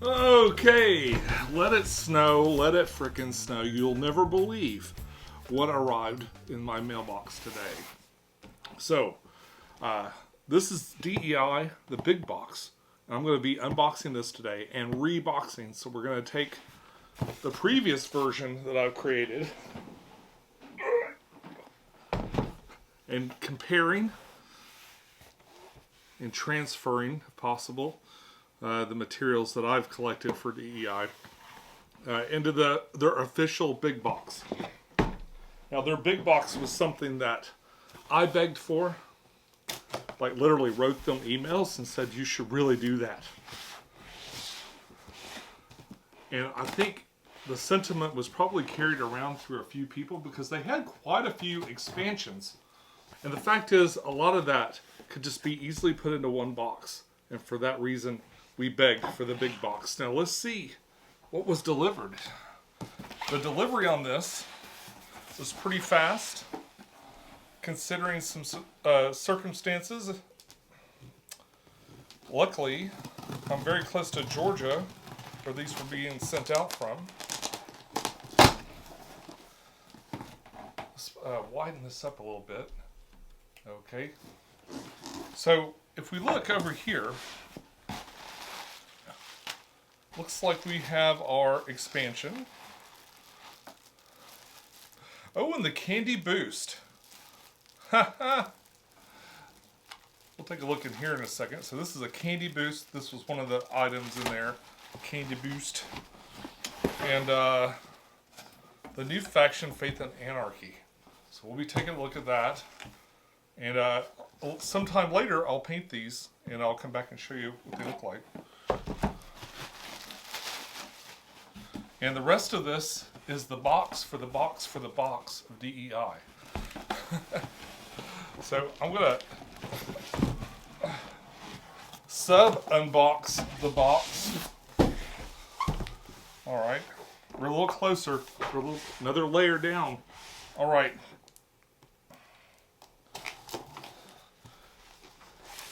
Okay, let it snow, let it frickin' snow. You'll never believe what arrived in my mailbox today. So, this is DEI, the big box. I'm going to be unboxing this today and reboxing. So we're going to take the previous version that I've created and comparing and transferring, if possible, the materials that I've collected for DEI into their official big box. Now, their big box was something that I begged for, like literally wrote them emails and said, you should really do that. And I think the sentiment was probably carried around through a few people because they had quite a few expansions. And the fact is, a lot of that could just be easily put into one box. And for that reason, we begged for the big box. Now let's see what was delivered. The delivery on this was pretty fast, considering some circumstances. Luckily, I'm very close to Georgia, where these were being sent out from. Let's widen this up a little bit. Okay. So, if we look over here, looks like we have our expansion. Oh, and the Candy Boost. We'll take a look in here in a second. So this is a Candy Boost. This was one of the items in there. Candy Boost. And the new faction, Faith and Anarchy. So we'll be taking a look at that. And sometime later, I'll paint these. And I'll come back and show you what they look like. And the rest of this is the box for the box for the box of DEI. So I'm going to sub-unbox the box. Alright, we're a little closer. We're another layer down. Alright.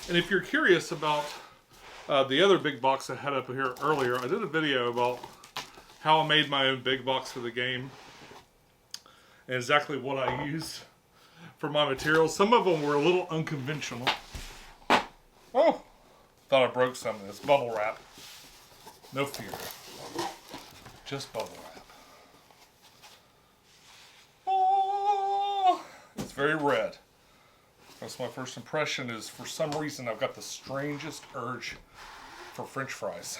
And if you're curious about the other big box I had up here earlier, I did a video about how I made my own big box for the game and exactly what I used for my materials. Some of them were a little unconventional. Oh, thought I broke some of this bubble wrap. No fear, just bubble wrap. Oh, it's very red. That's my first impression. Is for some reason I've got the strangest urge for French fries.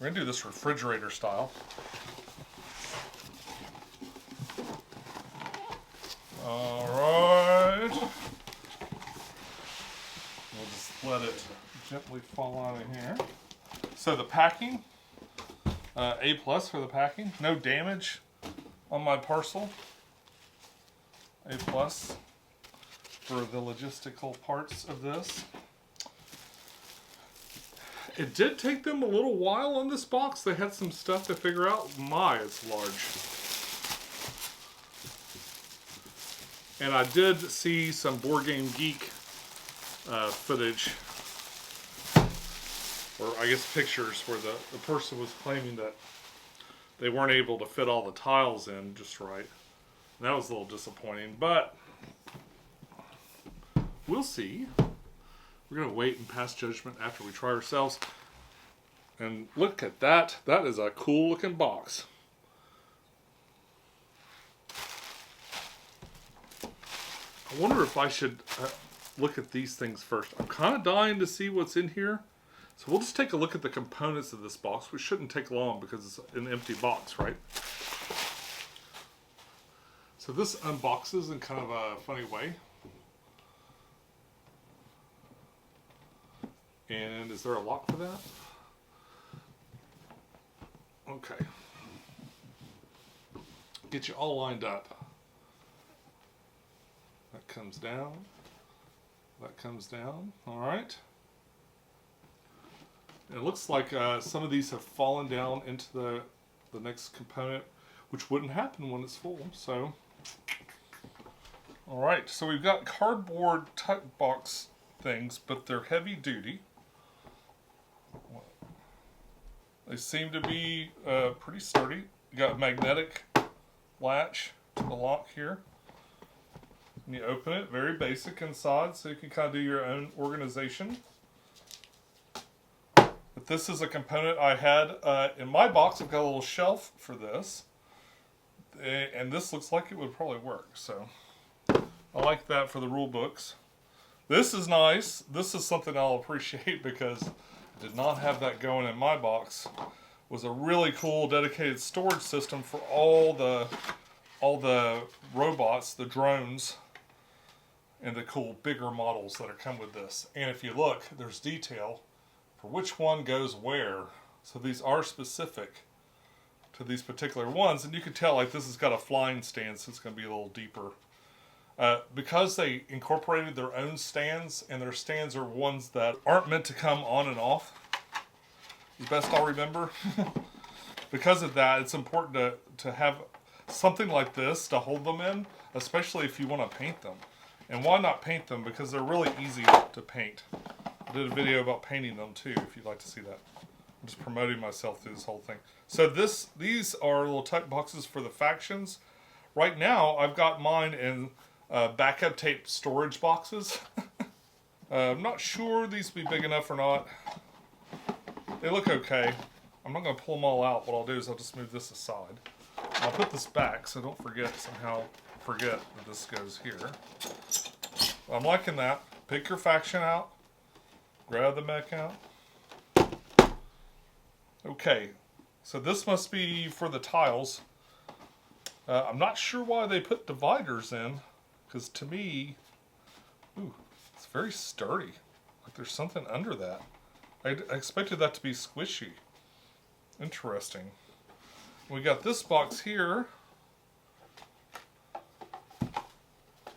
We're going to do this refrigerator style. Alright. We'll just let it gently fall out of here. So the packing, A+ for the packing. No damage on my parcel. A+ for the logistical parts of this. It did take them a little while on this box. They had some stuff to figure out. My, it's large. And I did see some Board Game Geek footage, or I guess pictures, where the person was claiming that they weren't able to fit all the tiles in just right. And that was a little disappointing, but we'll see. We're going to wait and pass judgment after we try ourselves. And look at that. That is a cool looking box. I wonder if I should look at these things first. I'm kind of dying to see what's in here. So we'll just take a look at the components of this box, which shouldn't take long because it's an empty box, right? So this unboxes in kind of a funny way. And is there a lock for that? Okay. Get you all lined up. That comes down. That comes down. All right. And it looks like some of these have fallen down into the next component, which wouldn't happen when it's full. So, all right. So we've got cardboard type box things, but they're heavy duty. They seem to be pretty sturdy. You got a magnetic latch to the lock here. And you open it, very basic inside, so you can kind of do your own organization. But this is a component I had in my box. I've got a little shelf for this. And this looks like it would probably work. So I like that for the rule books. This is nice. This is something I'll appreciate because I did not have that going in my box. It was a really cool dedicated storage system for all the robots, the drones, and the cool bigger models that are come with this. And if you look, there's detail for which one goes where. So these are specific to these particular ones, and you can tell like this has got a flying stand, so it's going to be a little deeper. Because they incorporated their own stands, and their stands are ones that aren't meant to come on and off, as best I'll remember. Because of that, it's important to have something like this to hold them in, especially if you want to paint them. And why not paint them? Because they're really easy to paint. I did a video about painting them too, if you'd like to see that. I'm just promoting myself through this whole thing. So these are little type boxes for the factions. Right now, I've got mine in backup tape storage boxes. I'm not sure these will be big enough or not. They look okay. I'm not going to pull them all out. What I'll do is I'll just move this aside. I'll put this back so I don't forget that this goes here. I'm liking that. Pick your faction out. Grab the mech out. Okay, so this must be for the tiles. I'm not sure why they put dividers in, because to me, ooh, it's very sturdy. Like there's something under that. I expected that to be squishy. Interesting. We got this box here.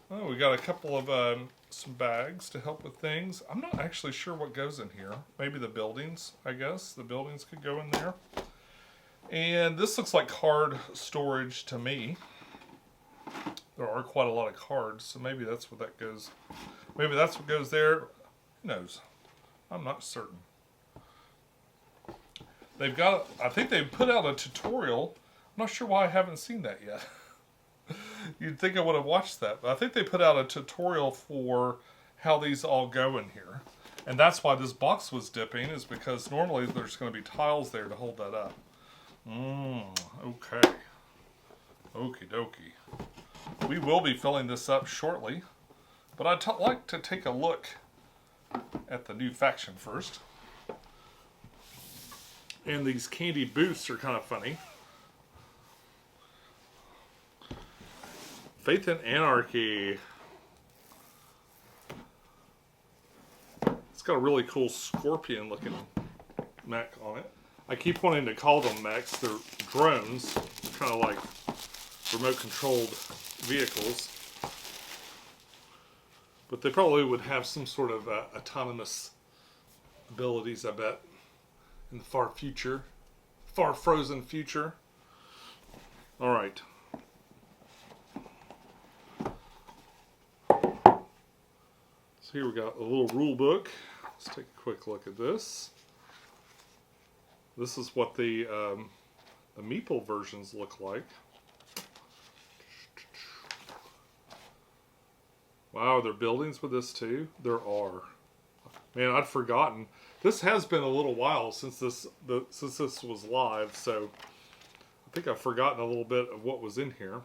Oh, we got a couple of some bags to help with things. I'm not actually sure what goes in here. Maybe the buildings, I guess. The buildings could go in there. And this looks like card storage to me. There are quite a lot of cards, so maybe that's what that goes. Maybe that's what goes there. Who knows? I'm not certain. They've got, I think they put out a tutorial. I'm not sure why I haven't seen that yet. You'd think I would have watched that, but I think they put out a tutorial for how these all go in here. And that's why this box was dipping, is because normally there's going to be tiles there to hold that up. Okay. Okie dokie. We will be filling this up shortly, but I'd like to take a look at the new faction first. And these candy booths are kind of funny. Faith in Anarchy. It's got a really cool scorpion looking mech on it. I keep wanting to call them mechs. They're drones, kind of like remote controlled vehicles. But they probably would have some sort of autonomous abilities, I bet, in the far future. Far frozen future. Alright. So here we got a little rule book. Let's take a quick look at this. This is what the meeple versions look like. Wow, are there buildings with this too? There are. Man, I'd forgotten. This has been a little while since this was live, so I think I've forgotten a little bit of what was in here.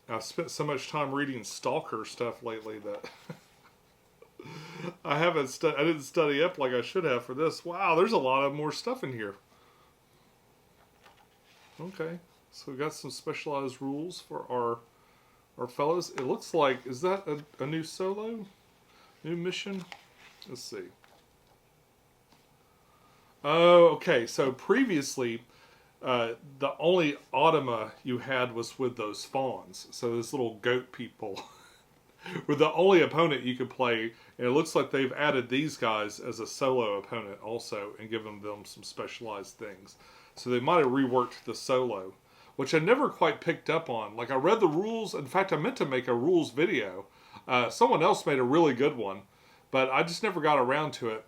I've spent so much time reading Stalker stuff lately that I didn't study up like I should have for this. Wow, there's a lot of more stuff in here. Okay, so we got some specialized rules for our fellows. It looks like, is that a new solo? New mission? Let's see. Oh, okay, so previously the only automa you had was with those fawns. So those little goat people were the only opponent you could play. And it looks like they've added these guys as a solo opponent also and given them some specialized things. So they might have reworked the solo, which I never quite picked up on. Like I read the rules. In fact, I meant to make a rules video. Someone else made a really good one, but I just never got around to it.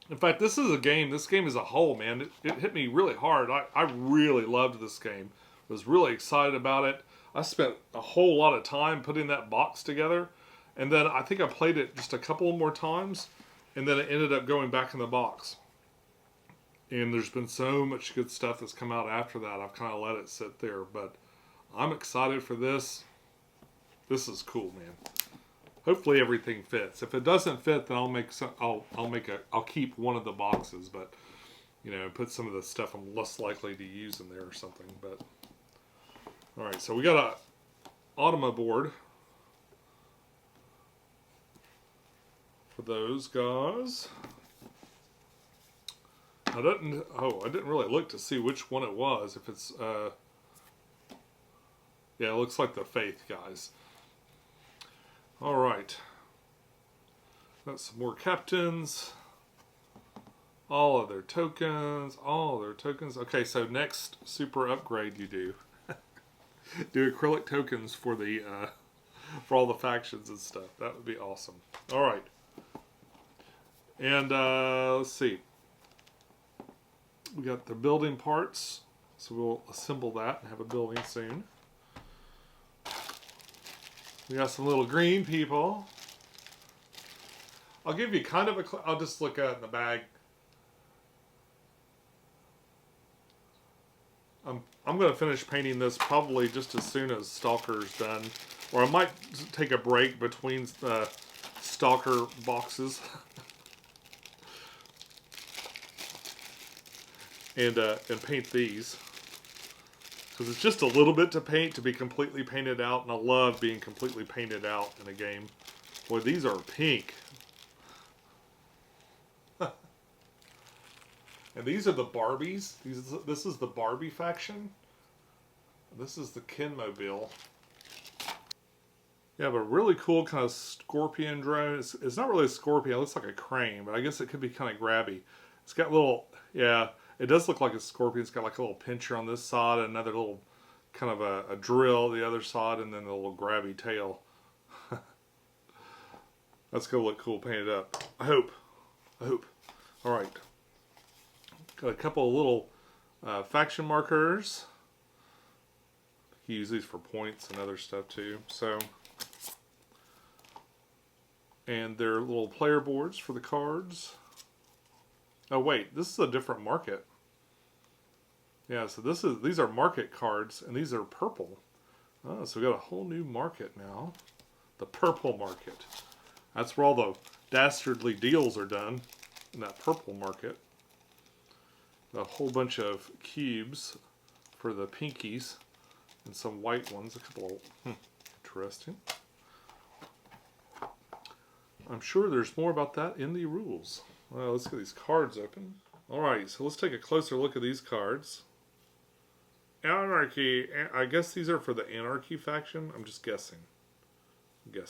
In fact, this game as a whole, man, it hit me really hard. I really loved this game. Was really excited about it. I spent a whole lot of time putting that box together. And then I think I played it just a couple more times. And then it ended up going back in the box. And there's been so much good stuff that's come out after that. I've kind of let it sit there. But I'm excited for this. This is cool, man. Hopefully everything fits. If it doesn't fit, then I'll keep one of the boxes, but you know, put some of the stuff I'm less likely to use in there or something. But all right, so we got a Automa board for those guys. I didn't really look to see which one it was. If it's yeah, it looks like the Faith guys. All right. Got some more captains. All of their tokens. Okay, so next super upgrade you do. Do acrylic tokens for the for all the factions and stuff. That would be awesome. All right. And let's see. We got the building parts. So we'll assemble that and have a building soon. We got some little green people. I'll give you kind of I'll just look at it in the bag. I'm going to finish painting this probably just as soon as Stalker's done. Or I might take a break between the Stalker boxes. and paint these. Because it's just a little bit to paint to be completely painted out, and I love being completely painted out in a game. Boy, these are pink. And these are the Barbies. This is the Barbie faction. This is the Kinmobile. You have a really cool kind of scorpion drone. It's not really a scorpion. It looks like a crane, but I guess it could be kind of grabby. It's got little, yeah, it does look like a scorpion. It's got like a little pincher on this side, and another little kind of a drill the other side, and then a little grabby tail. That's going to look cool painted up. I hope. All right. Got a couple of little faction markers. You use these for points and other stuff too. So, and they're little player boards for the cards. Oh wait, this is a different market. Yeah, so these are market cards, and these are purple. Oh, so we got a whole new market now. The purple market. That's where all the dastardly deals are done, in that purple market. A whole bunch of cubes for the pinkies, and some white ones. A couple of, interesting. I'm sure there's more about that in the rules. Well, let's get these cards open. Alright, so let's take a closer look at these cards. Anarchy. I guess these are for the Anarchy faction. I'm just guessing. Got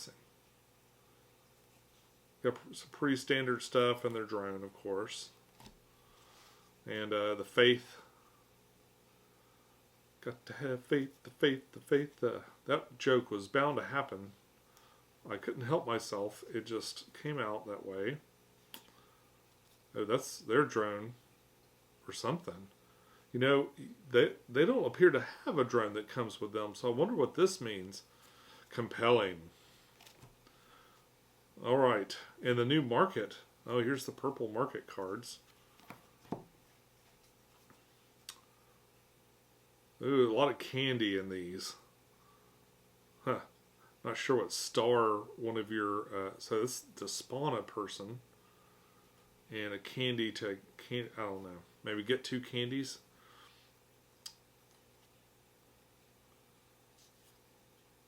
some pretty standard stuff, and their drone, of course. And the Faith. Got to have faith, the faith, the faith. That joke was bound to happen. I couldn't help myself. It just came out that way. Oh, that's their drone or something. You know, they don't appear to have a drone that comes with them, so I wonder what this means. Compelling. Alright, and the new market. Oh, here's the purple market cards. Ooh, a lot of candy in these. Huh. Not sure what star one of your... so this is to spawn a person. And a candy to... I don't know. Maybe get 2 candies.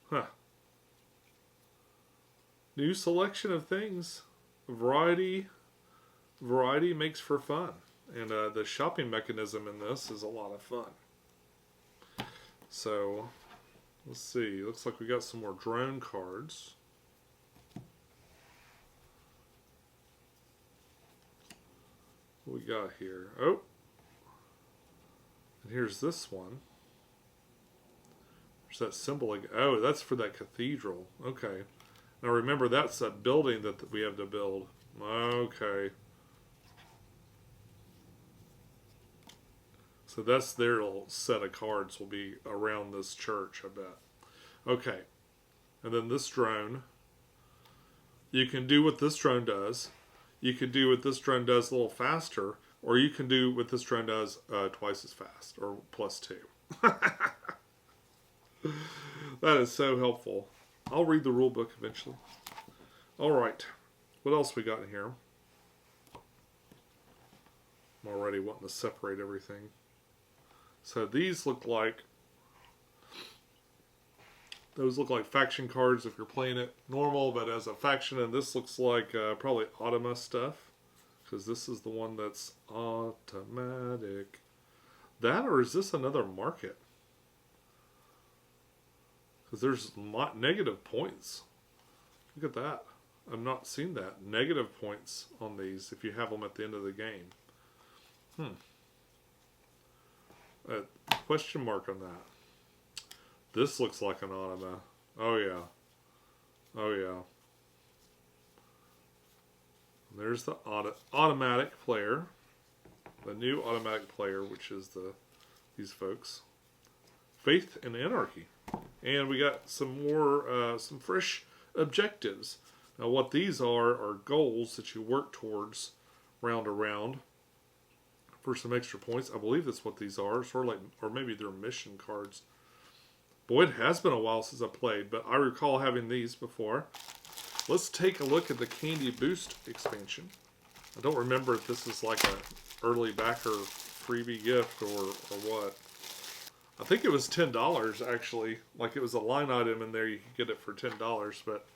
Huh. New selection of things. Variety makes for fun. And the shopping mechanism in this is a lot of fun. So, let's see. Looks like we got some more drone cards. What we got here? Oh! And here's this one. There's that symbol. Oh, that's for that cathedral. Okay. Now remember, that's that building that we have to build. Okay. So that's their little set of cards will be around this church, I bet. Okay. And then this drone. You can do what this drone does. You can do what this drone does a little faster. Or you can do what this drone does twice as fast. Or +2. That is so helpful. I'll read the rule book eventually. Alright. What else we got in here? I'm already wanting to separate everything. So these look like... Those look like faction cards if you're playing it normal, but as a faction, and this looks like probably Automa stuff, because this is the one that's automatic. That, or is this another market? Because there's negative points. Look at that. I've not seen that. Negative points on these if you have them at the end of the game. Question mark on that. This looks like an Automa. Oh yeah. Oh yeah. There's the automatic player. The new automatic player, which is these folks. Faith and Anarchy. And we got some more, some fresh objectives. Now what these are goals that you work towards round to round for some extra points. I believe that's what these are. Sort of like, or maybe they're mission cards. Boy, it has been a while since I played, but I recall having these before. Let's take a look at the Candy Boost expansion. I don't remember if this is like an early backer freebie gift or what. I think it was $10 actually. Like it was a line item in there. You could get it for $10, but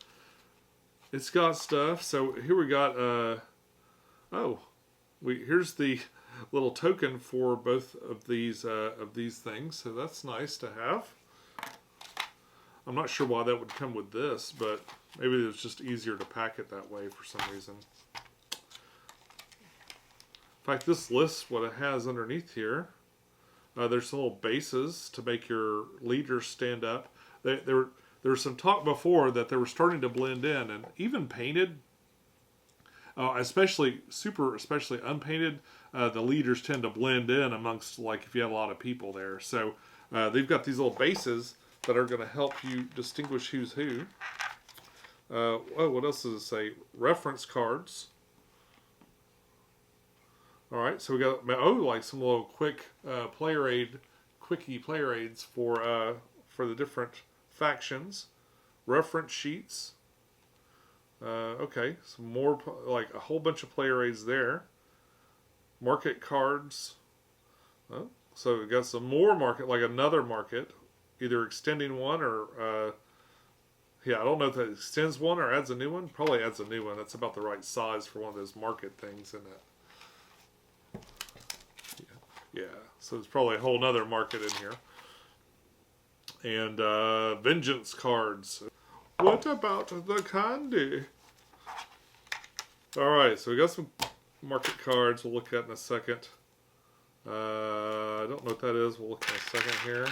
it's got stuff. So here we got, here's the little token for both of these things. So that's nice to have. I'm not sure why that would come with this, but maybe it was just easier to pack it that way for some reason. In fact, this lists what it has underneath here. There's some little bases to make your leaders stand up. There was some talk before that they were starting to blend in, and even painted, especially unpainted, the leaders tend to blend in amongst, like, if you have a lot of people there. So they've got these little bases that are going to help you distinguish who's who. What else does it say? Reference cards. All right, so we got like some little quick quickie player aids for the different factions. Reference sheets. Okay, some more, like a whole bunch of player aids there. Market cards. So we got some more market, like another market. Either extending one or, I don't know if that extends one or adds a new one. Probably adds a new one. That's about the right size for one of those market things, isn't it? Yeah. So there's probably a whole nother market in here. And vengeance cards. What about the candy? Alright, so we got some market cards we'll look at in a second. I don't know what that is. We'll look in a second here.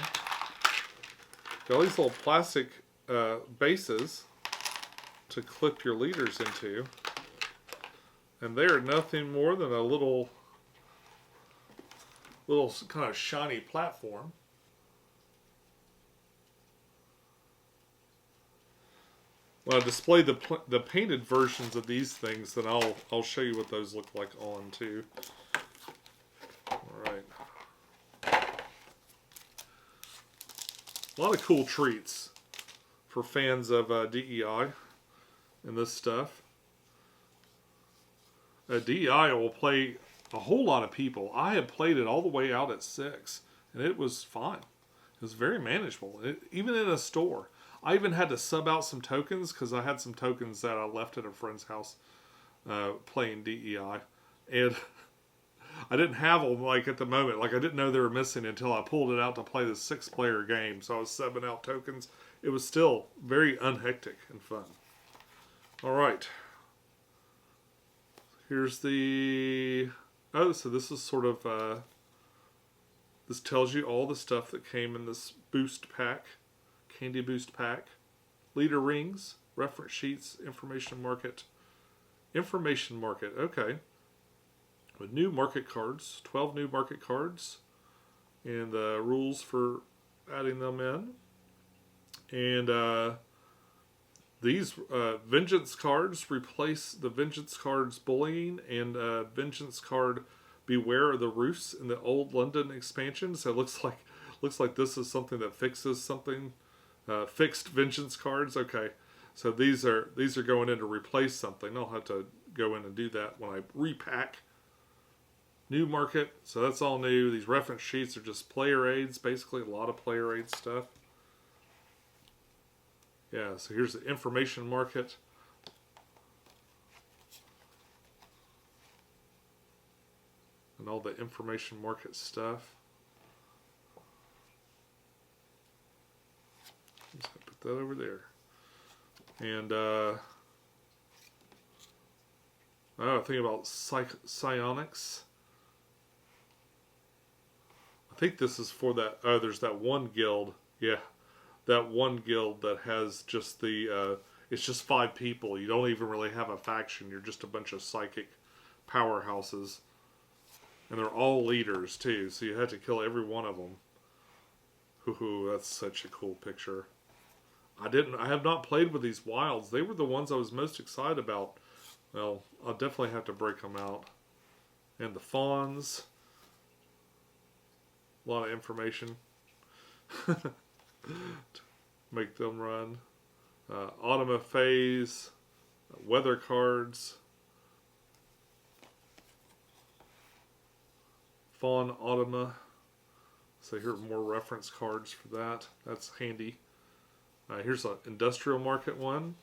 Got all these little plastic bases to clip your leaders into. And they are nothing more than a little kind of shiny platform. When I display the painted versions of these things, then I'll show you what those look like on too. All right. A lot of cool treats for fans of DEI and this stuff. DEI will play a whole lot of people. I had played it all the way out at 6, and it was fine. It was very manageable, even in a store. I even had to sub out some tokens because I had some tokens that I left at a friend's house playing DEI. And I didn't have them like at the moment. Like I didn't know they were missing until I pulled it out to play the 6-player game. So I was subbing out tokens. It was still very unhectic and fun. All right. Here's the... Oh, so this is sort of... this tells you all the stuff that came in this boost pack. Candy boost pack. Leader rings. Reference sheets. Information market. Information market. Okay. With new market cards, 12 new market cards. and the rules for adding them in. And these Vengeance cards replace the Vengeance cards Bullying and Vengeance card Beware of the Roofs in the old London expansion. So it looks like this is something that fixes something. Fixed Vengeance cards. Okay, so these are going in to replace something. I'll have to go in and do that when I repack. New market. So that's all new. These reference sheets are just player aids. Basically, a lot of player aid stuff. Yeah, so here's the information market. And all the information market stuff. Just gonna put that over there. And think about psionics. I think this is for that. Oh, there's that one guild. Yeah, that one guild that has just the. It's just 5 people. You don't even really have a faction. You're just a bunch of psychic powerhouses, and they're all leaders too. So you had to kill every one of them. Hoo-hoo, that's such a cool picture. I have not played with these wilds. They were the ones I was most excited about. Well, I'll definitely have to break them out. And the fawns. A lot of information. Make them run. Autumn phase. Weather cards. Fawn Autumna. So here are more reference cards for that. That's handy. Here's an industrial market one.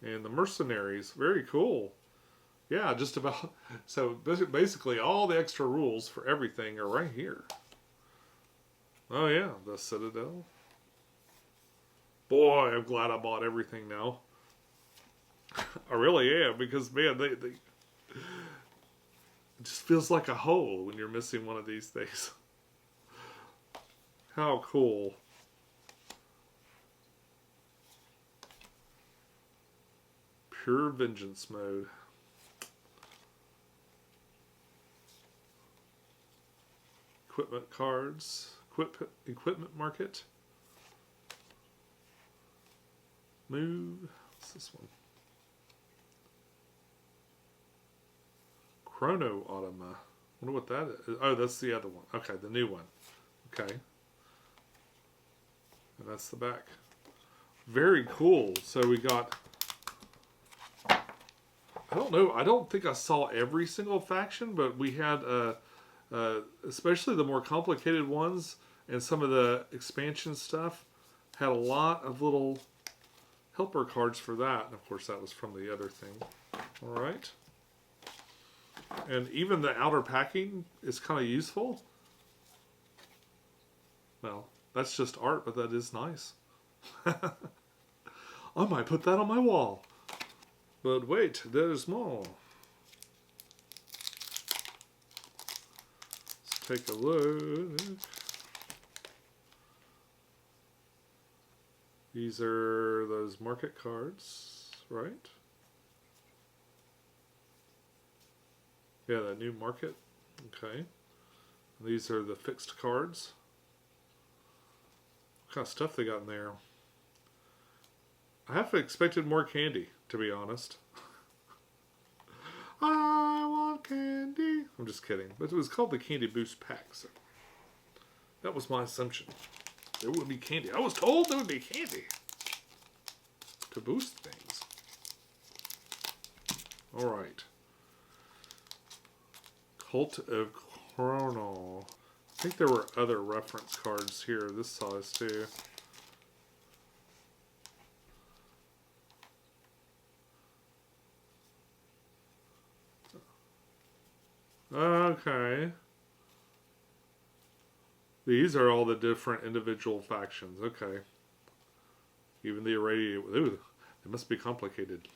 And the mercenaries. Very cool. Yeah, just about. So basically all the extra rules for everything are right here. Oh yeah, the Citadel. Boy, I'm glad I bought everything now. I really am, because man, they it just feels like a hole when you're missing one of these things. How cool. Pure Vengeance mode. Equipment cards. Equipment market. Move. What's this one? Chrono Automa. I wonder what that is. Oh, that's the other one. Okay, the new one. Okay. And that's the back. Very cool. So we got... I don't know. I don't think I saw every single faction, but we had, especially the more complicated ones and some of the expansion stuff, had a lot of little helper cards for that. And of course, that was from the other thing. All right. And even the outer packing is kind of useful. Well, that's just art, but that is nice. I might put that on my wall. But wait, there's more. Let's take a look. These are those market cards, right? Yeah, that new market. Okay. These are the fixed cards. What kind of stuff they got in there? I have expected more candy, to be honest. I want candy. I'm just kidding. But it was called the Candy Boost Pack, so that was my assumption. There would be candy. I was told there would be candy to boost things. Alright. Cult of Chrono. I think there were other reference cards here this size too. Okay. These are all the different individual factions. Okay. Even the irradiated. Ooh, it must be complicated.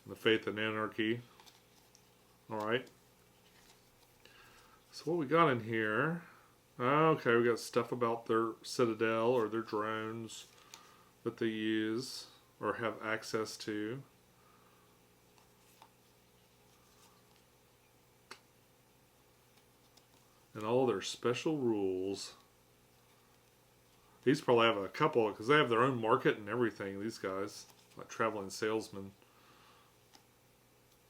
The Faith and Anarchy. Alright. So what we got in here? Okay, we got stuff about their citadel or their drones that they use or have access to. and all their special rules. These probably have a couple, because they have their own market and everything, these guys. Like traveling salesmen.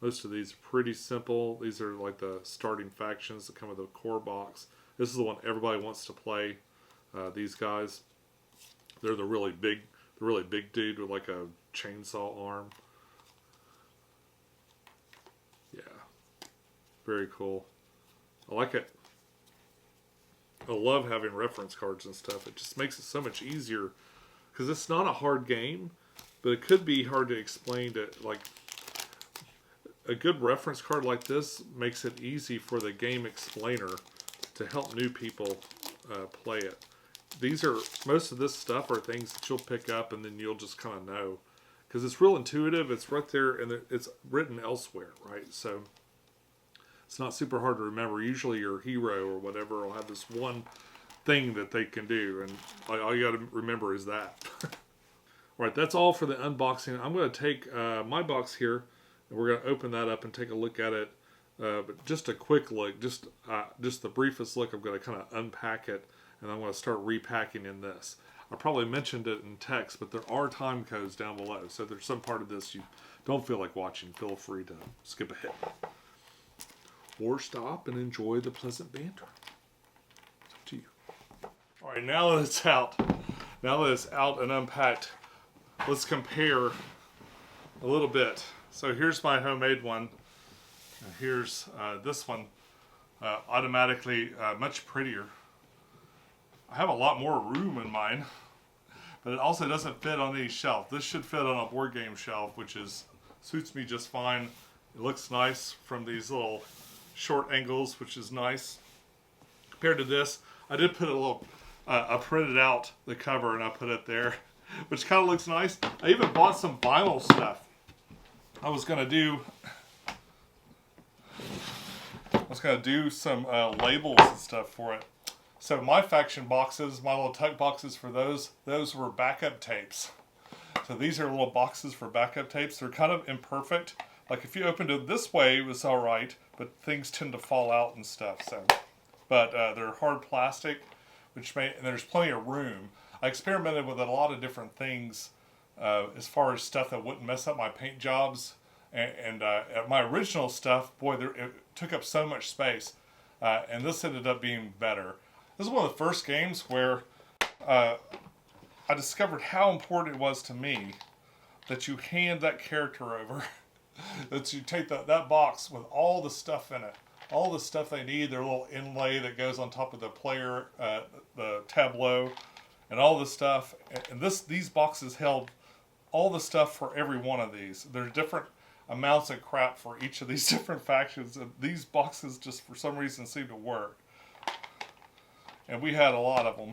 Most of these are pretty simple. These are like the starting factions that come with a core box. This is the one everybody wants to play. These guys. They're the really big dude with like a chainsaw arm. Yeah. Very cool. I like it. I love having reference cards and stuff. It just makes it so much easier. Because it's not a hard game, but it could be hard to explain to, like, a good reference card like this makes it easy for the game explainer to help new people play it. Most of this stuff are things that you'll pick up and then you'll just kind of know. Because it's real intuitive, it's right there, and it's written elsewhere, right? So it's not super hard to remember. Usually your hero or whatever will have this one thing that they can do, and all you got to remember is that. Alright, that's all for the unboxing. I'm going to take my box here, and we're going to open that up and take a look at it. But just a quick look, just the briefest look. I'm going to kind of unpack it, and I'm going to start repacking in this. I probably mentioned it in text, but there are time codes down below. So if there's some part of this you don't feel like watching, feel free to skip ahead. Or stop and enjoy the pleasant banter. It's up to you. Alright, now that it's out, and unpacked, let's compare a little bit. So here's my homemade one. And here's this one, automatically much prettier. I have a lot more room in mine, but it also doesn't fit on any shelf. This should fit on a board game shelf, which suits me just fine. It looks nice from these little short angles, which is nice. Compared to this, I did put a little, I printed out the cover and I put it there, which kind of looks nice. I even bought some vinyl stuff. I was gonna do some labels and stuff for it. So my faction boxes, my little tuck boxes for those were backup tapes. So these are little boxes for backup tapes. They're kind of imperfect. Like if you opened it this way, it was all right, but things tend to fall out and stuff. So, but they're hard plastic, and there's plenty of room. I experimented with a lot of different things as far as stuff that wouldn't mess up my paint jobs. And my original stuff, boy, it took up so much space. And this ended up being better. This is one of the first games where I discovered how important it was to me that you hand that character over. That you take that box with all the stuff in it. All the stuff they need, their little inlay that goes on top of the player, the tableau, and all the stuff. And these boxes held all the stuff for every one of these. There's different amounts of crap for each of these different factions, and these boxes just for some reason seem to work. And we had a lot of them.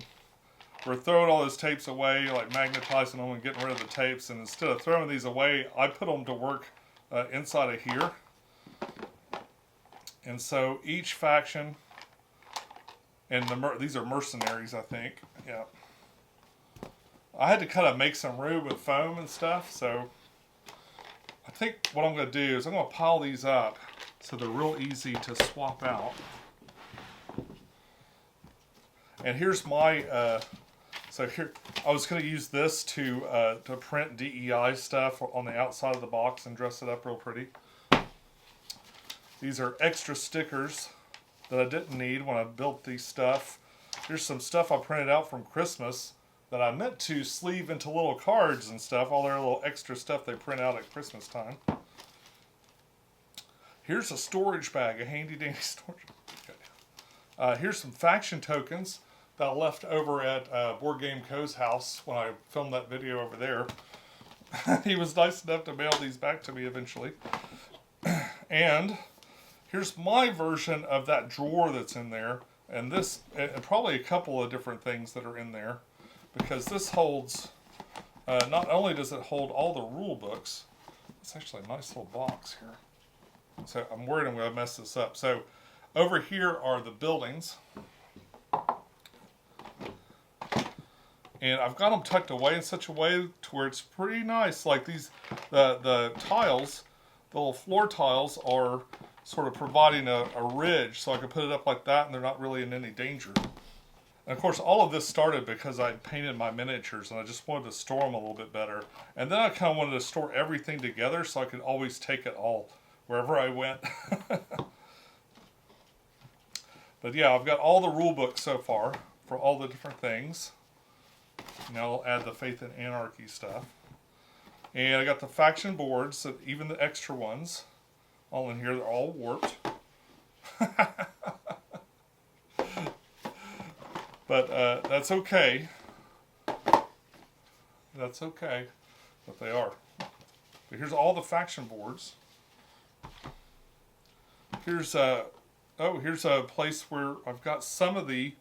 We're throwing all those tapes away, like magnetizing them and getting rid of the tapes, and instead of throwing these away, I put them to work inside of here. And so each faction, and these are mercenaries, I think. Yeah. I had to kind of make some room with foam and stuff, so I think what I'm going to do is I'm going to pile these up so they're real easy to swap out. And here's my, so here, I was going to use this to print DEI stuff on the outside of the box and dress it up real pretty. These are extra stickers that I didn't need when I built these stuff. Here's some stuff I printed out from Christmas that I meant to sleeve into little cards and stuff, all their little extra stuff they print out at Christmas time. Here's a storage bag, a handy dandy storage bag. Okay. Here's some faction tokens that I left over at Board Game Co.'s house when I filmed that video over there. He was nice enough to mail these back to me eventually. And here's my version of that drawer that's in there, and this, and probably a couple of different things that are in there, because this holds, not only does it hold all the rule books, it's actually a nice little box here. So I'm worried I'm going to mess this up. So over here are the buildings. And I've got them tucked away in such a way to where it's pretty nice. Like these, the tiles, the little floor tiles are sort of providing a ridge so I could put it up like that and they're not really in any danger. And of course, all of this started because I painted my miniatures and I just wanted to store them a little bit better. And then I kind of wanted to store everything together so I could always take it all wherever I went. But yeah, I've got all the rule books so far for all the different things. Now I'll add the Faith and Anarchy stuff. And I got the faction boards, even the extra ones, all in here. They're all warped. But that's okay. That's okay. But they are. But here's all the faction boards. Here's here's a place where I've got some of the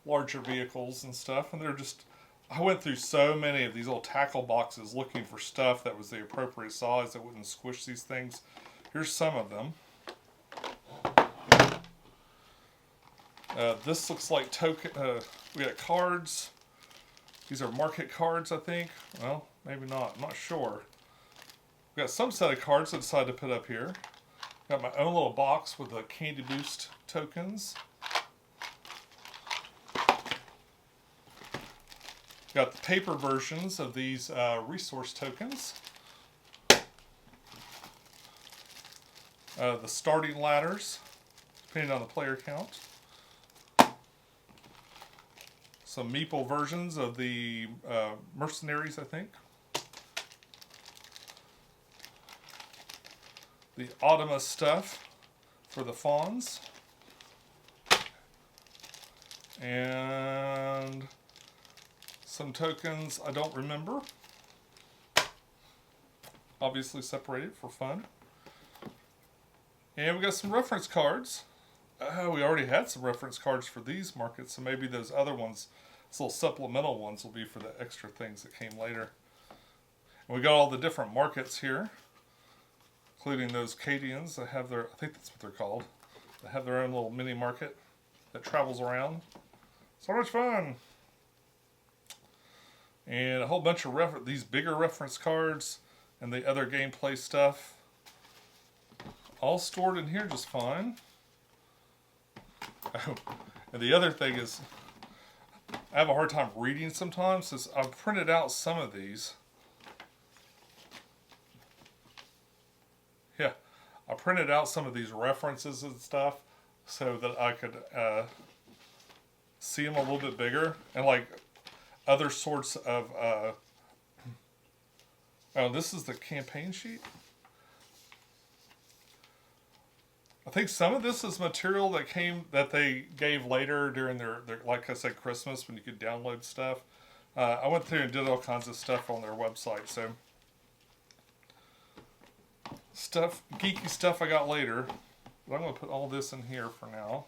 larger vehicles and stuff, and they're just, I went through so many of these little tackle boxes looking for stuff that was the appropriate size that wouldn't squish these things. Here's some of them. This looks like token. We got cards. These are market cards, I think. Well, maybe not. I'm not sure. We got some set of cards I decided to put up here. Got my own little box with the Candy Boost tokens. Got the paper versions of these resource tokens. The starting ladders, depending on the player count. Some meeple versions of the mercenaries, I think. The Automa stuff for the fawns. And some tokens I don't remember. Obviously separated for fun. And we got some reference cards. We already had some reference cards for these markets, so maybe those other ones, those little supplemental ones, will be for the extra things that came later. And we got all the different markets here, including those Cadians that have their, I think that's what they're called, that have their own little mini market that travels around. So much fun! And a whole bunch of these bigger reference cards and the other gameplay stuff, all stored in here just fine. Oh, and the other thing is, I have a hard time reading sometimes, so I've printed out some of these. Yeah, I printed out some of these references and stuff so that I could see them a little bit bigger. And like other sorts of, oh, this is the campaign sheet. I think some of this is material that they gave later during their like I said, Christmas, when you could download stuff. I went through and did all kinds of stuff on their website, so geeky stuff I got later. But I'm going to put all this in here for now.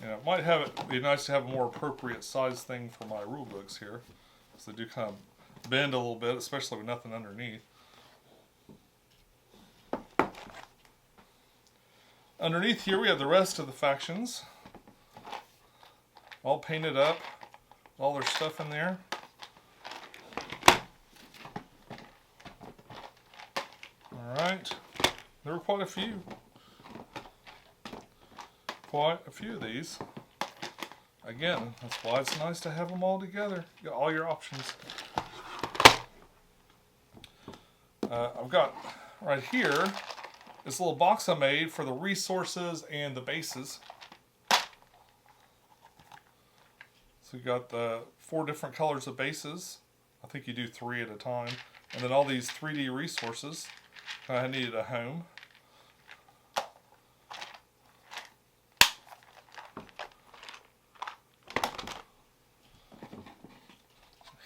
Yeah, it might be nice to have a more appropriate size thing for my rule books here, because they do kind of bend a little bit, especially with nothing underneath. Underneath here we have the rest of the factions, all painted up, all their stuff in there. Alright, there were quite a few. Quite a few of these. Again, that's why it's nice to have them all together. You got all your options. I've got right here this little box I made for the resources and the bases. So you got the 4 different colors of bases. I think you do 3 at a time. And then all these 3D resources. I needed a home.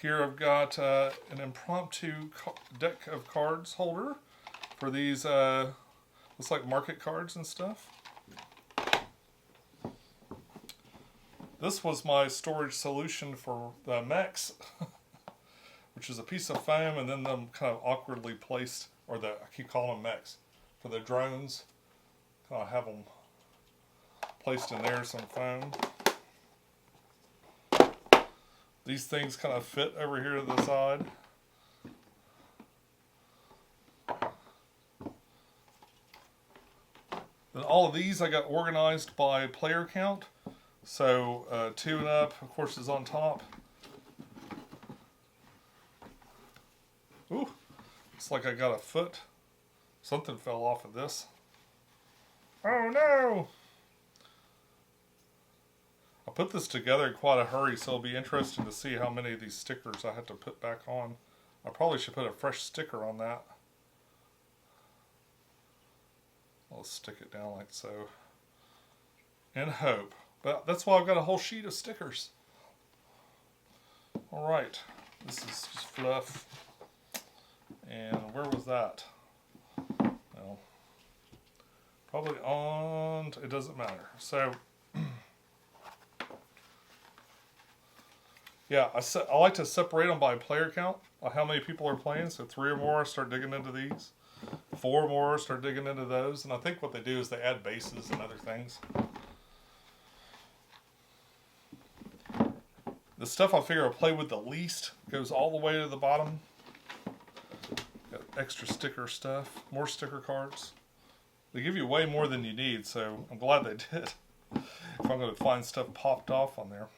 Here I've got an impromptu deck of cards holder for these, looks like market cards and stuff. This was my storage solution for the mechs, which is a piece of foam and then them kind of awkwardly placed, or I keep calling them mechs, for the drones. Kind of have them placed in there, some foam. These things kind of fit over here to the side. Then all of these I got organized by player count. So 2 and up, of course, is on top. Ooh, looks like I got a foot. Something fell off of this. Oh no! I put this together in quite a hurry, so it'll be interesting to see how many of these stickers I have to put back on. I probably should put a fresh sticker on that. I'll stick it down like so. And hope. But that's why I've got a whole sheet of stickers. Alright. This is just fluff. And where was that? Well, probably on... It doesn't matter. So... Yeah, I like to separate them by player count, how many people are playing. So 3 or more, start digging into these. 4 or more, start digging into those. And I think what they do is they add bases and other things. The stuff I figure I'll play with the least goes all the way to the bottom. Got extra sticker stuff, more sticker cards. They give you way more than you need, so I'm glad they did. If I'm going to find stuff popped off on there.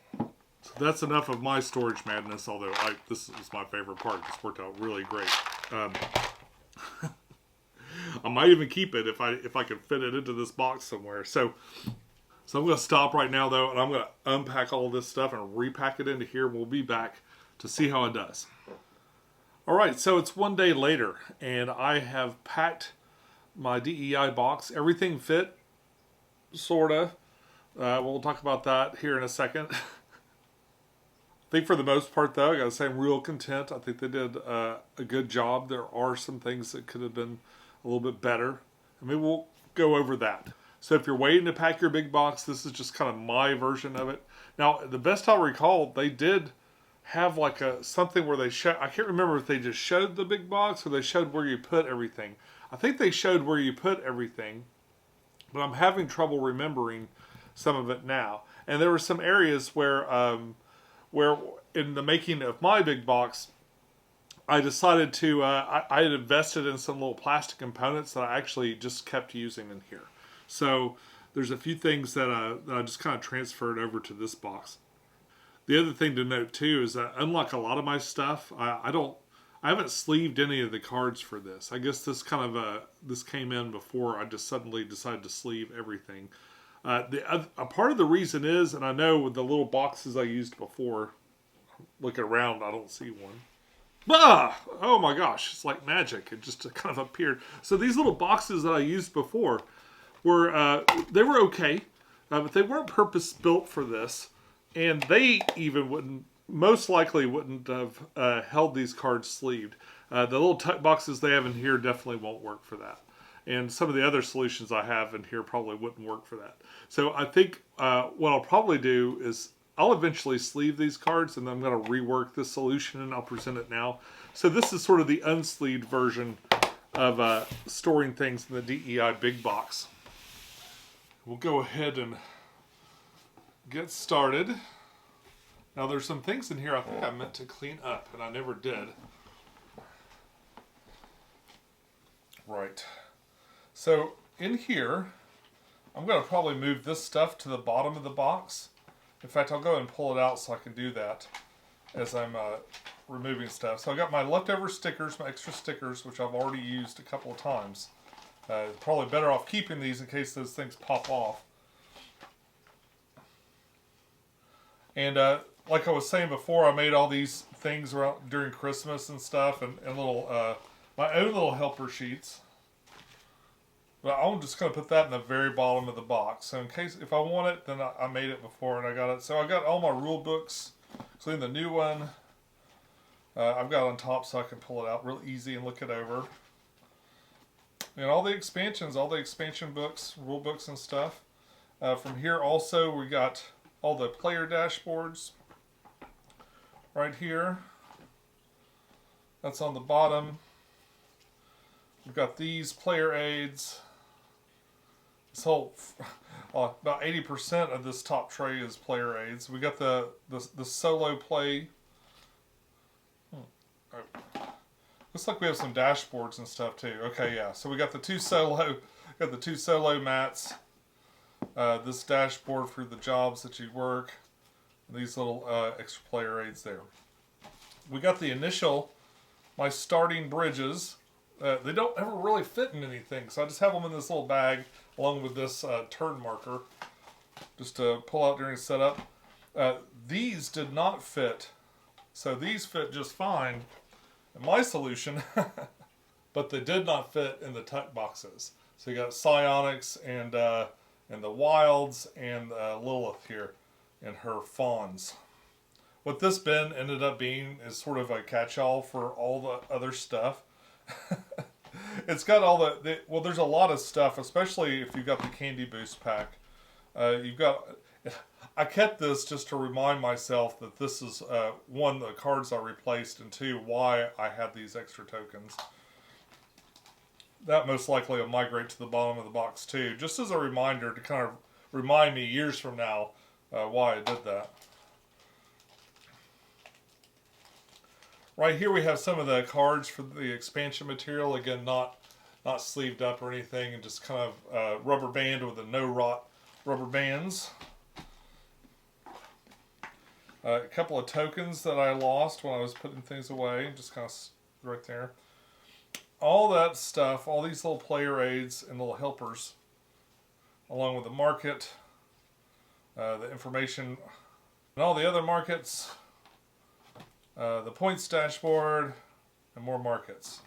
So that's enough of my storage madness, although this is my favorite part. This worked out really great. I might even keep it if I can fit it into this box somewhere. So I'm going to stop right now, though, and I'm going to unpack all this stuff and repack it into here. We'll be back to see how it does. All right, so it's one day later, and I have packed my DEI box. Everything fit, sort of. We'll talk about that here in a second. I think for the most part, though, I got to say I'm real content. I think they did a good job. There are some things that could have been a little bit better. I mean, we'll go over that. So if you're waiting to pack your big box, this is just kind of my version of it. Now, the best I recall, they did have like something where they showed, I can't remember if they just showed the big box or they showed where you put everything. I think they showed where you put everything, but I'm having trouble remembering some of it now. And there were some areas where in the making of my big box, I decided to, I had invested in some little plastic components that I actually just kept using in here. So there's a few things that I just kind of transferred over to this box. The other thing to note too is that unlike a lot of my stuff, I haven't sleeved any of the cards for this. I guess this this came in before I just suddenly decided to sleeve everything. A part of the reason is, and I know with the little boxes I used before, looking around, I don't see one. Ah! Oh my gosh, it's like magic. It just kind of appeared. So these little boxes that I used before they were okay, but they weren't purpose built for this, and they even most likely wouldn't have held these cards sleeved. The little tuck boxes they have in here definitely won't work for that. And some of the other solutions I have in here probably wouldn't work for that. So I think what I'll probably do is I'll eventually sleeve these cards, and then I'm going to rework this solution, and I'll present it now. So this is sort of the unsleeved version of storing things in the DEI big box. We'll go ahead and get started. Now there's some things in here I think I meant to clean up, and I never did. Right. So in here, I'm going to probably move this stuff to the bottom of the box. In fact, I'll go ahead and pull it out so I can do that as I'm removing stuff. So I got my leftover stickers, my extra stickers, which I've already used a couple of times. Probably better off keeping these in case those things pop off. And like I was saying before, I made all these things around during Christmas and stuff, and little my own little helper sheets. But I'm just going to put that in the very bottom of the box. So in case, if I want it, then I made it before and I got it. So I got all my rule books, including the new one. I've got on top so I can pull it out real easy and look it over. And all the expansions, all the expansion books, rule books and stuff. From here also we got all the player dashboards right here. That's on the bottom. We've got these player aids. This whole, about 80% of this top tray is player aids. We got the solo play. Looks like we have some dashboards and stuff too. Okay, yeah. So we got the 2 solo Got the 2 solo mats. This dashboard for the jobs that you work. These little extra player aids there. We got the initial, my starting bridges. They don't ever really fit in anything, so I just have them in this little bag along with this turn marker just to pull out during setup. These did not fit, so these fit just fine in my solution, but they did not fit in the tuck boxes. So you got Psionics and the Wilds and Lilith here and her fawns. What this bin ended up being is sort of a catch-all for all the other stuff. It's got all well, there's a lot of stuff, especially if you've got the Candy Boost pack. I kept this just to remind myself that this is, one, the cards I replaced, and two, why I had these extra tokens. That most likely will migrate to the bottom of the box too, just as a reminder to kind of remind me years from now why I did that. Right here we have some of the cards for the expansion material. Again, not sleeved up or anything, and just kind of rubber band with the no rot rubber bands. A couple of tokens that I lost when I was putting things away, just kind of right there. All that stuff, all these little player aids and little helpers, along with the market, the information, and all the other markets, the points dashboard, and more markets.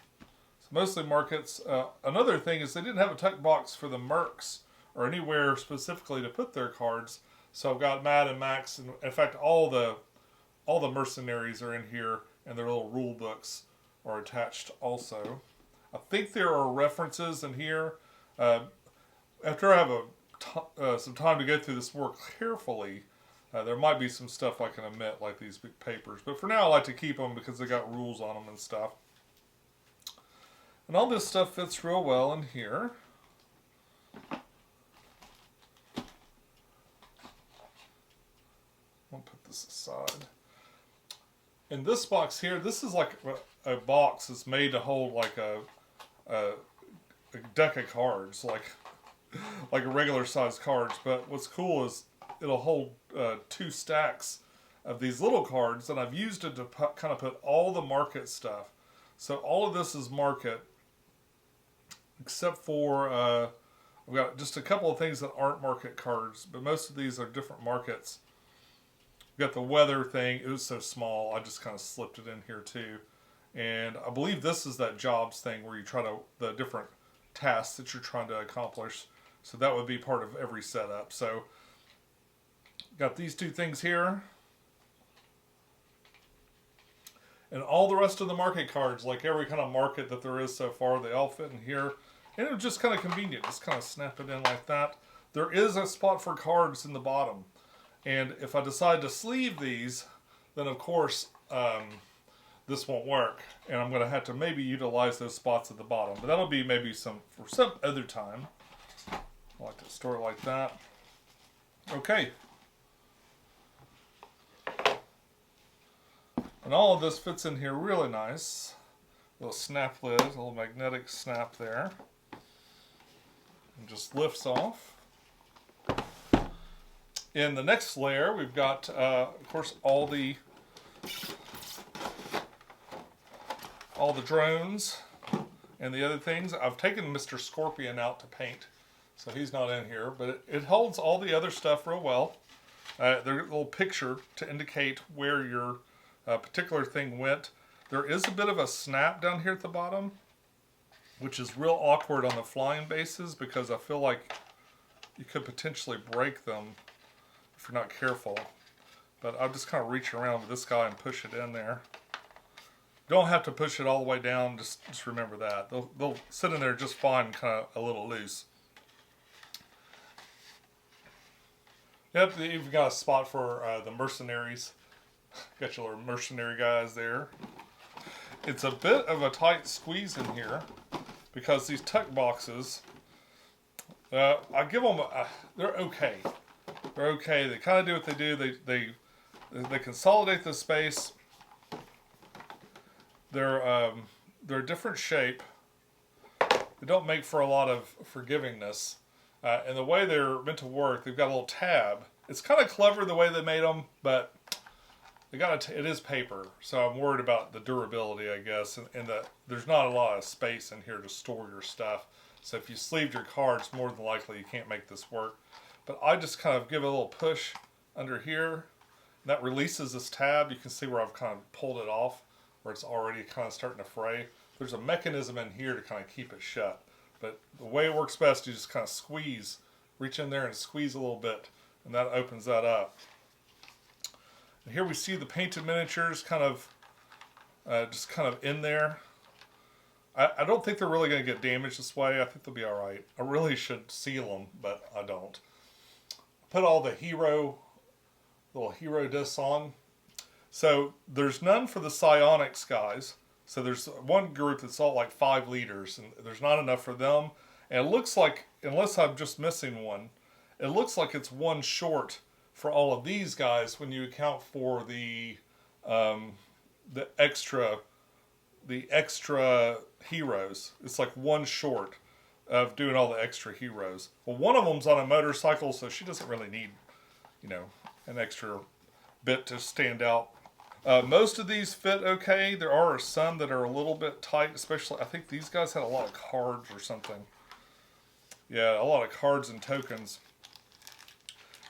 So mostly markets. Another thing is they didn't have a tuck box for the mercs or anywhere specifically to put their cards. So I've got Matt and Max, and in fact all the mercenaries are in here, and their little rule books are attached also. I think there are references in here. After I have some time to go through this more carefully, there might be some stuff I can omit, like these big papers. But for now, I like to keep them because they got rules on them and stuff. And all this stuff fits real well in here. I'll put this aside. In this box here, this is like a box that's made to hold like a deck of cards, like a regular size cards. But what's cool is it'll hold 2 stacks of these little cards, and I've used it to kind of put all the market stuff. So all of this is market, except for I've got just a couple of things that aren't market cards, but most of these are different markets. We've got the weather thing. It was so small, I just kind of slipped it in here too. And I believe this is that jobs thing where you try to, the different tasks that you're trying to accomplish. So that would be part of every setup. So got these 2 things here. And all the rest of the market cards, like every kind of market that there is so far, they all fit in here. And it was just kind of convenient. Just kind of snap it in like that. There is a spot for cards in the bottom. And if I decide to sleeve these, then of course this won't work. And I'm going to have to maybe utilize those spots at the bottom. But that'll be maybe for some other time. I like to store it like that. Okay. And all of this fits in here really nice. Little snap lid, a little magnetic snap there. And just lifts off. In the next layer, we've got, of course, all the drones and the other things. I've taken Mr. Scorpion out to paint, so he's not in here. But it holds all the other stuff real well. There's a little picture to indicate where your particular thing went. There is a bit of a snap down here at the bottom, which is real awkward on the flying bases because I feel like you could potentially break them if you're not careful. But I'll just kind of reach around with this guy and push it in there. Don't have to push it all the way down, just remember that. They'll sit in there just fine, kind of a little loose. Yep, you've got a spot for the mercenaries. Got your little mercenary guys there. It's a bit of a tight squeeze in here because these tuck boxes, I give them, they're okay. They're okay. They kind of do what they do. They consolidate the space. They're a different shape, they don't make for a lot of forgivingness. And the way they're meant to work, they've got a little tab. It's kind of clever the way they made them, but it is paper, so I'm worried about the durability, I guess, and that there's not a lot of space in here to store your stuff. So if you sleeved your cards, more than likely you can't make this work. But I just kind of give it a little push under here, and that releases this tab. You can see where I've kind of pulled it off, where it's already kind of starting to fray. There's a mechanism in here to kind of keep it shut. But the way it works best, you just kind of squeeze, reach in there and squeeze a little bit, and that opens that up. And here we see the painted miniatures kind of just kind of in there. I don't think they're really going to get damaged this way. I think they'll be all right. I really should seal them, but I don't. Put all the little hero discs on. So there's none for the psionics guys. So there's one group that's all like 5 liters, and there's not enough for them. And it looks like, unless I'm just missing one, it looks like it's one short for all of these guys when you account for the extra heroes. It's like one short of doing all the extra heroes. Well, one of them's on a motorcycle, so she doesn't really need, an extra bit to stand out. Most of these fit okay. There are some that are a little bit tight, especially I think these guys had a lot of cards or something. Yeah, a lot of cards and tokens.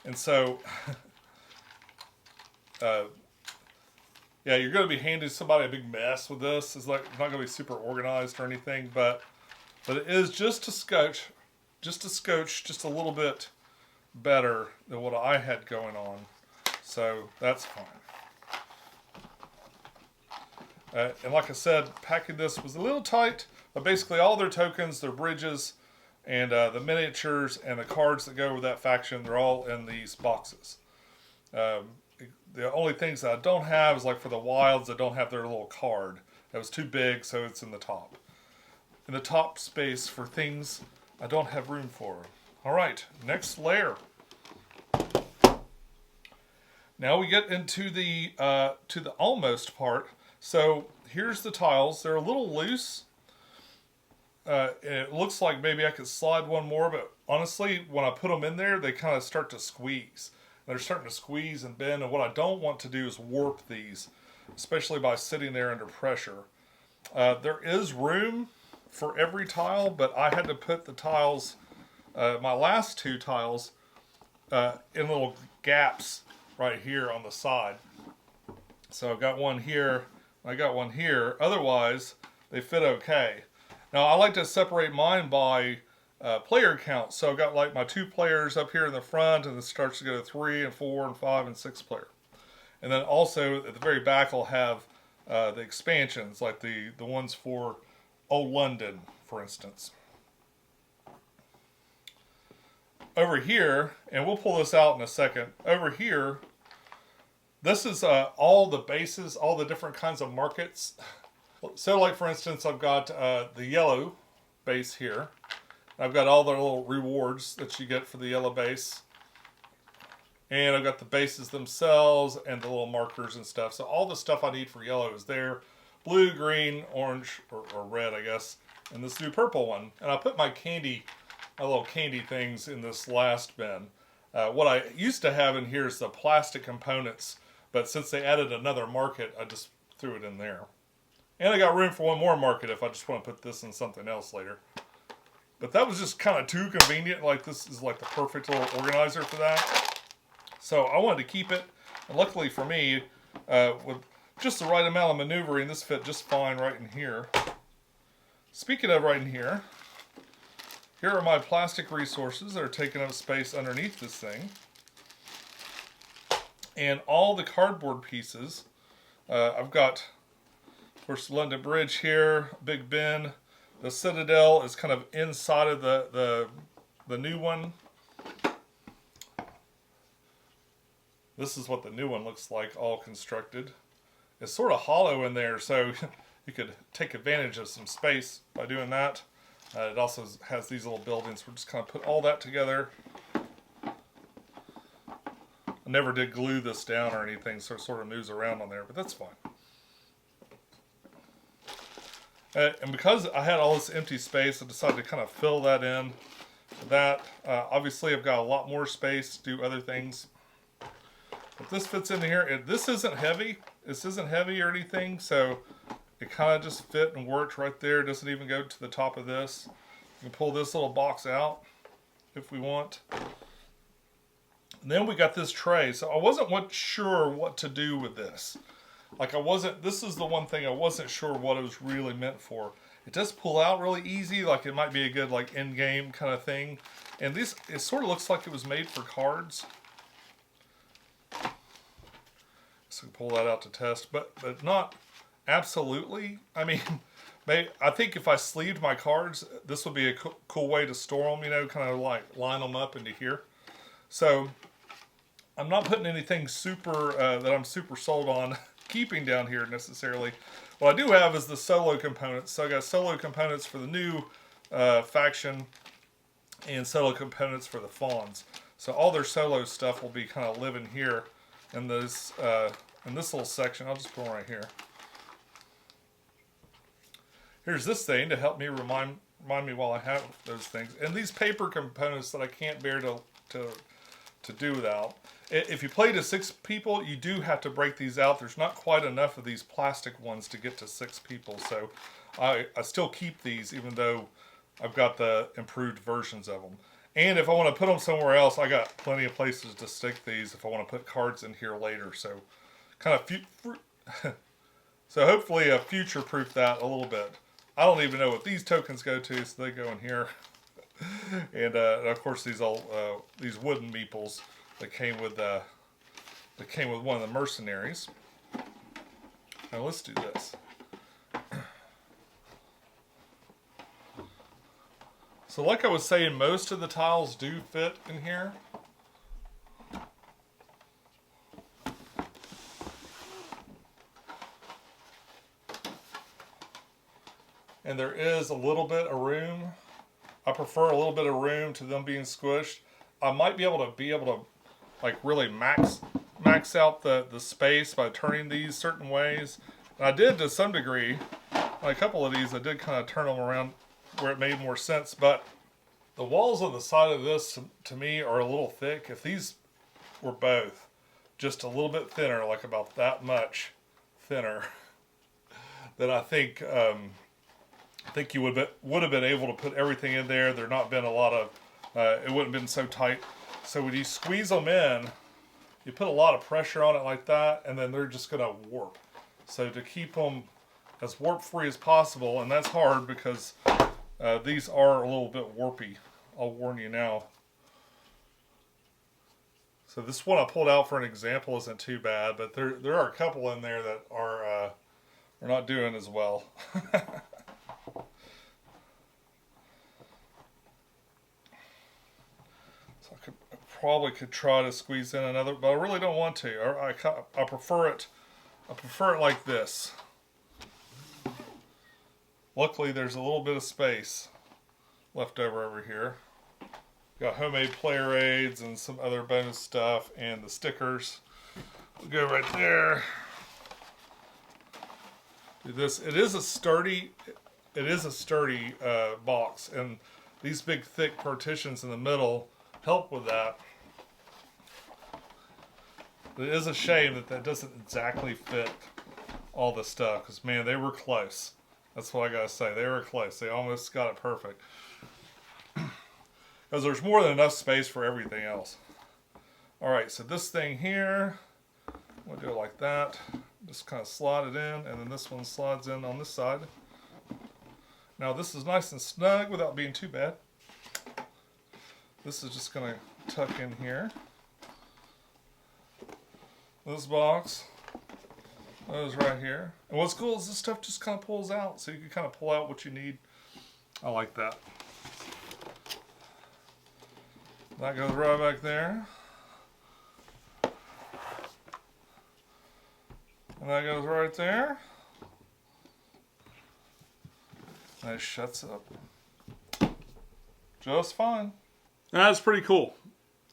And so, yeah, you're going to be handing somebody a big mess with this. It's like not going to be super organized or anything, but it is just a scotch, just a little bit better than what I had going on. So that's fine. And like I said, packing this was a little tight, but basically all their tokens, their bridges, and the miniatures and the cards that go with that faction, they're all in these boxes. The only things that I don't have is like for the wilds, I don't have their little card. That was too big, so it's in the top. In the top space for things I don't have room for. All right, next layer. Now we get into the to the almost part. So here's the tiles. They're a little loose. It looks like maybe I could slide one more, but honestly, when I put them in there, they kind of start to squeeze. They're starting to squeeze and bend, and what I don't want to do is warp these, especially by sitting there under pressure. There is room for every tile, but I had to put the tiles, my last 2 tiles, in little gaps right here on the side. So I've got one here, I got one here. Otherwise, they fit okay. Now, I like to separate mine by player count. So I've got like my 2 players up here in the front, and it starts to go to 3 and 4 and 5 and 6 player. And then also at the very back, I'll have the expansions, like the ones for Old London, for instance. Over here, and we'll pull this out in a second, over here, this is all the bases, all the different kinds of markets. So like for instance, I've got the yellow base here. I've got all the little rewards that you get for the yellow base. And I've got the bases themselves and the little markers and stuff. So all the stuff I need for yellow is there. Blue, green, orange, or red, I guess. And this new purple one. And I put my little candy things in this last bin. What I used to have in here is the plastic components. But since they added another market, I just threw it in there. And I got room for one more market if I just want to put this in something else later. But that was just kind of too convenient. Like this is like the perfect little organizer for that. So I wanted to keep it. And luckily for me, with just the right amount of maneuvering, this fit just fine right in here. Speaking of right in here, here are my plastic resources that are taking up space underneath this thing. And all the cardboard pieces, I've got, of course, London Bridge here, Big Ben. The Citadel is kind of inside of the new one. This is what the new one looks like, all constructed. It's sort of hollow in there, so you could take advantage of some space by doing that. It also has these little buildings. We're just kind of put all that together. I never did glue this down or anything, so it sort of moves around on there, but that's fine. And because I had all this empty space, I decided to kind of fill that in. Obviously, I've got a lot more space to do other things. But this fits into here. This isn't heavy. This isn't heavy or anything, so it kind of just fit and worked right there. It doesn't even go to the top of this. You can pull this little box out if we want. And then we got this tray. So I wasn't sure what to do with this. This is the one thing I wasn't sure what it was really meant for. It does pull out really easy, like it might be a good like end game kind of thing. And it sort of looks like it was made for cards. So pull that out to test, but not absolutely. I mean, I think if I sleeved my cards, this would be a cool way to store them, kind of like line them up into here. So I'm not putting anything super that I'm super sold on keeping down here necessarily. What I do have is the solo components. So I got solo components for the new faction and solo components for the fawns. So all their solo stuff will be kind of living here in this little section. I'll just put one right here. Here's this thing to help me remind me while I have those things. And these paper components that I can't bear to do without. If you play to 6 people, you do have to break these out. There's not quite enough of these plastic ones to get to 6 people. So I still keep these even though I've got the improved versions of them. And if I want to put them somewhere else, I got plenty of places to stick these if I want to put cards in here later. So kind of so hopefully future-proof that a little bit. I don't even know what these tokens go to, so they go in here. And of course these wooden meeples that came with one of the mercenaries. Now let's do this. So like I was saying, most of the tiles do fit in here. And there is a little bit of room. I prefer a little bit of room to them being squished. I might be able to like really max out the space by turning these certain ways. And I did to some degree. On a couple of these I did kind of turn them around where it made more sense, but the walls on the side of this to me are a little thick. If these were both just a little bit thinner, like about that much thinner, then I think you would have been able to put everything in there. There'd not been a lot of it wouldn't have been so tight. So when you squeeze them in, you put a lot of pressure on it like that, and then they're just going to warp. So to keep them as warp free as possible, and that's hard because these are a little bit warpy. I'll warn you now. So this one I pulled out for an example isn't too bad, but there are a couple in there that are not doing as well. Probably could try to squeeze in another, but I really don't want to. I prefer it. I prefer it like this. Luckily, there's a little bit of space left over here. Got homemade player aids and some other bonus stuff, and the stickers will go right there. Do this. It is a sturdy box, and these big thick partitions in the middle help with that. It is a shame that doesn't exactly fit all the stuff, because man, they were close. That's what I gotta say. They were close. They almost got it perfect. Because there's more than enough space for everything else. Alright, so this thing here, we'll do it like that. Just kind of slide it in, and then this one slides in on this side. Now this is nice and snug without being too bad. This is just going to tuck in here. This box goes right here. And what's cool is this stuff just kind of pulls out, so you can kind of pull out what you need. I like that. That goes right back there. And that goes right there. And it shuts up just fine. That's pretty cool.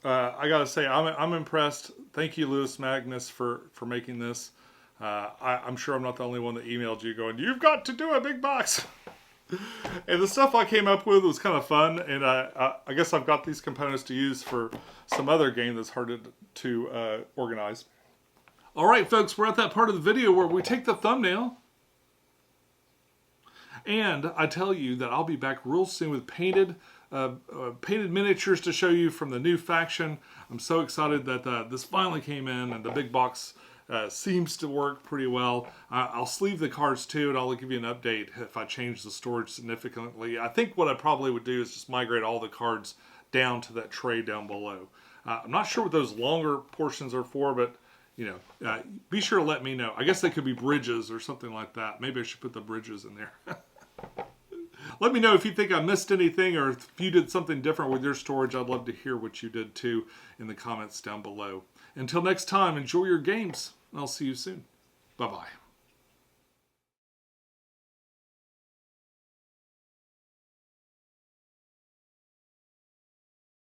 I gotta say, I'm impressed. Thank you, Lewis Magnus, for making this. I'm sure I'm not the only one that emailed you going, you've got to do a big box. And the stuff I came up with was kind of fun, and I guess I've got these components to use for some other game that's hard to organize. All right, folks, we're at that part of the video where we take the thumbnail, and I tell you that I'll be back real soon with painted miniatures to show you from the new faction. I'm so excited that this finally came in, and the big box seems to work pretty well. I'll sleeve the cards too, and I'll give you an update if I change the storage significantly. I think what I probably would do is just migrate all the cards down to that tray down below. I'm not sure what those longer portions are for, but you know, be sure to let me know. I guess they could be bridges or something like that. Maybe I should put the bridges in there. Let me know if you think I missed anything, or if you did something different with your storage. I'd love to hear what you did too in the comments down below. Until next time, enjoy your games. I'll see you soon. Bye-bye.